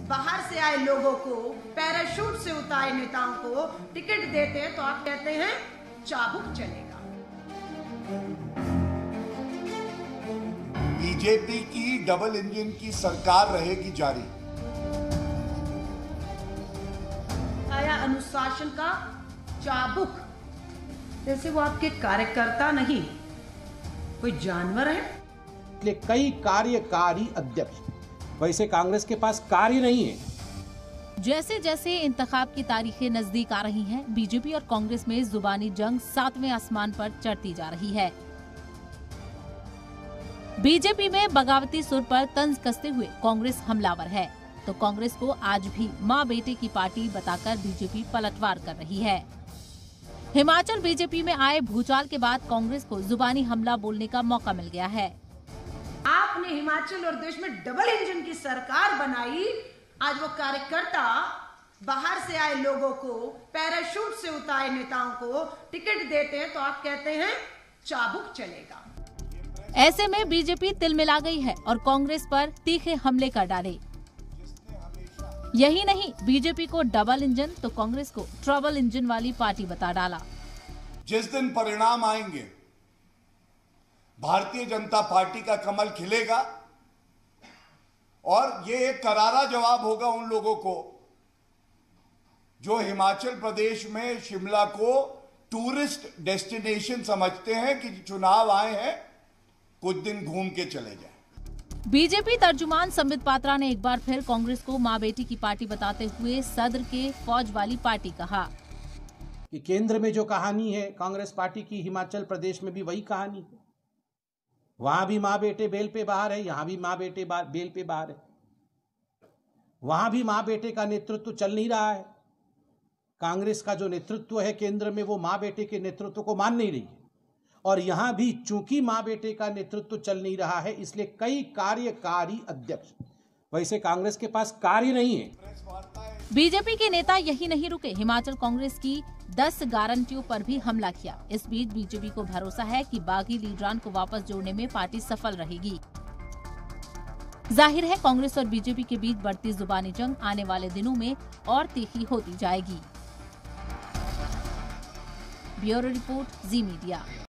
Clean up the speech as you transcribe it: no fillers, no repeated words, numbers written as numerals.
बाहर से आए लोगों को, पैराशूट से उतारे नेताओं को टिकट देते हैं तो आप कहते हैं चाबुक चलेगा। बीजेपी की डबल इंजन की सरकार रहेगी जारी। आया अनुशासन का चाबुक, जैसे वो आपके कार्यकर्ता नहीं कोई जानवर है। कई कार्यकारी अध्यक्ष, वैसे कांग्रेस के पास कार्य नहीं है। जैसे जैसे इंतखाब की तारीखें नजदीक आ रही हैं, बीजेपी और कांग्रेस में जुबानी जंग 7वें आसमान पर चढ़ती जा रही है। बीजेपी में बगावती सुर पर तंज कसते हुए कांग्रेस हमलावर है, तो कांग्रेस को आज भी मां बेटे की पार्टी बताकर बीजेपी पलटवार कर रही है। हिमाचल बीजेपी में आए भूचाल के बाद कांग्रेस को जुबानी हमला बोलने का मौका मिल गया है। आपने हिमाचल और देश में डबल इंजन की सरकार बनाई। आज वो कार्यकर्ता बाहर से आए लोगों को, पैराशूट से उतारे नेताओं को टिकट देते हैं तो आप कहते हैं चाबुक चलेगा। ऐसे में बीजेपी तिलमिला गई है और कांग्रेस पर तीखे हमले कर डाले। यही नहीं, बीजेपी को डबल इंजन तो कांग्रेस को ट्रबल इंजन वाली पार्टी बता डाला। जिस दिन परिणाम आएंगे, भारतीय जनता पार्टी का कमल खिलेगा और ये एक करारा जवाब होगा उन लोगों को जो हिमाचल प्रदेश में शिमला को टूरिस्ट डेस्टिनेशन समझते हैं कि चुनाव आए हैं, कुछ दिन घूम के चले जाएं। बीजेपी तर्जुमान संबित पात्रा ने एक बार फिर कांग्रेस को मां बेटी की पार्टी बताते हुए सदर के फौज वाली पार्टी कहा कि केंद्र में जो कहानी है कांग्रेस पार्टी की, हिमाचल प्रदेश में भी वही कहानी है। वहां भी मां बेटे बेल पे बाहर है, यहां भी मां बेटे बेल पे बाहर है। वहां भी मां बेटे का नेतृत्व चल नहीं रहा है। कांग्रेस का जो नेतृत्व है केंद्र में, वो मां बेटे के नेतृत्व को मान नहीं रही है। और यहां भी चूंकि मां बेटे का नेतृत्व चल नहीं रहा है, इसलिए कई कार्यकारी अध्यक्ष, वैसे कांग्रेस के पास कार्य नहीं है। बीजेपी के नेता यही नहीं रुके, हिमाचल कांग्रेस की 10 गारंटियों पर भी हमला किया। इस बीच बीजेपी को भरोसा है कि बागी लीडरान को वापस जोड़ने में पार्टी सफल रहेगी। जाहिर है कांग्रेस और बीजेपी के बीच बढ़ती जुबानी जंग आने वाले दिनों में और तीखी होती जाएगी। ब्यूरो रिपोर्ट, जी मीडिया।